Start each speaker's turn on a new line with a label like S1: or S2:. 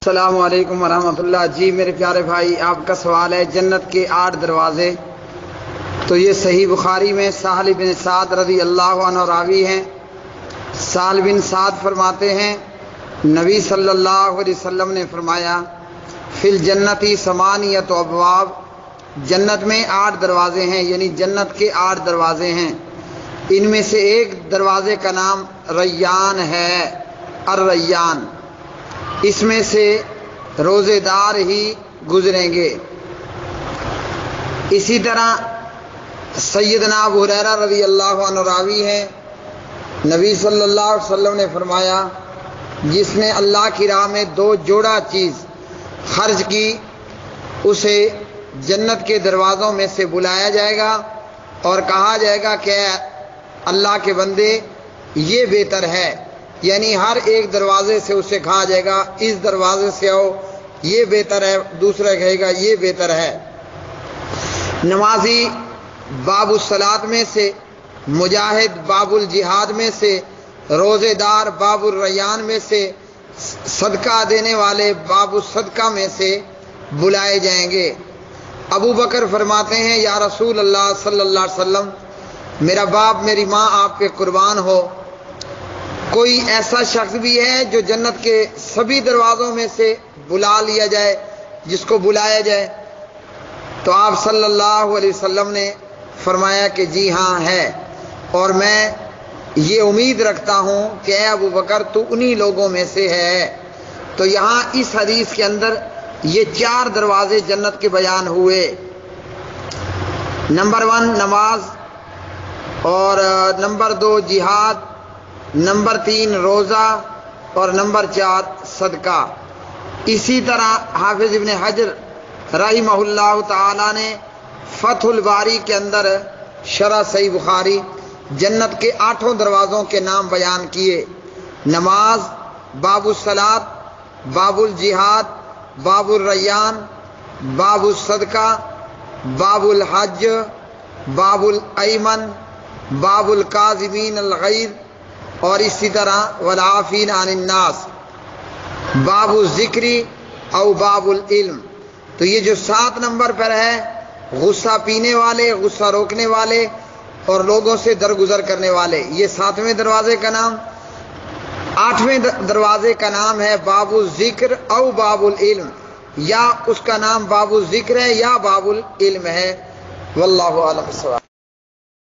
S1: السلام علیکم ورحمۃ اللہ۔ جی میرے پیارے بھائی، آپ کا سوال ہے جنت کے 8 دروازے۔ تو یہ صحیح بخاری میں سہل بن سعد رضی اللہ عنہ راوی ہیں۔ سہل بن سعد فرماتے ہیں نبی صلی اللہ علیہ وسلم نے فرمایا فی الجنتی ثمانیۃ ابواب، جنت میں 8 دروازے ہیں، یعنی جنت کے 8 دروازے ہیں۔ ان میں سے ایک دروازے کا نام ریان ہے، الریان۔ اس میں سے روزے دار ہی گزریں گے۔ اسی طرح سیدنا ابو ہریرہ رضی اللہ عنہ راوی ہیں، نبی صلی اللہ علیہ وسلم نے فرمایا جس نے اللہ کی راہ میں 2 جوڑا چیز خرچ کی اسے جنت کے دروازوں میں سے بلایا جائے گا اور کہا جائے گا کہ اللہ کے بندے یہ بہتر ہے، یعنی ہر ایک دروازے سے اسے کہا جائے گا اس دروازے سے آؤ یہ بہتر ہے، دوسرا کہے گا یہ بہتر ہے۔ نمازی باب الصلاۃ میں سے، مجاہد باب الجہاد میں سے، روزے دار باب الریان میں سے، صدقہ دینے والے باب الصدقہ میں سے بلائے جائیں گے۔ ابو بکر فرماتے ہیں یا رسول اللہ صلی اللہ علیہ وسلم، میرا باپ میری ماں آپ کے قربان ہو، کوئی ایسا شخص بھی ہے جو جنت کے سبھی دروازوں میں سے بلا لیا جائے، جس کو بلایا جائے؟ تو آپ صلی اللہ علیہ وسلم نے فرمایا کہ جی ہاں ہے، اور میں یہ امید رکھتا ہوں کہ اے ابو بکر تو انہی لوگوں میں سے ہے۔ تو یہاں اس حدیث کے اندر یہ 4 دروازے جنت کے بیان ہوئے۔ نمبر 1 نماز، اور نمبر 2 جہاد، نمبر 3 روزہ، اور نمبر 4 صدقہ۔ اسی طرح حافظ ابن حجر رحمہ اللہ تعالی نے فتح الباری کے اندر شرح صحیح بخاری جنت کے 8 دروازوں کے نام بیان کیے۔ نماز باب الصلاۃ، باب الجہاد، باب الریان، باب الصدقہ، باب الحج، باب الایمن، باب الکاظمین الغیظ، اور اسی طرح والعافین عن الناس، باب الذکر او باب العلم۔ تو یہ جو 7 نمبر پر ہے، غصہ پینے والے، غصہ روکنے والے، اور لوگوں سے درگزر کرنے والے، یہ 7ویں دروازے کا نام۔ 8ویں دروازے کا نام ہے باب الذکر او باب العلم، یا اس کا نام باب الذکر ہے یا باب العلم ہے۔ واللہ اعلم بالصواب۔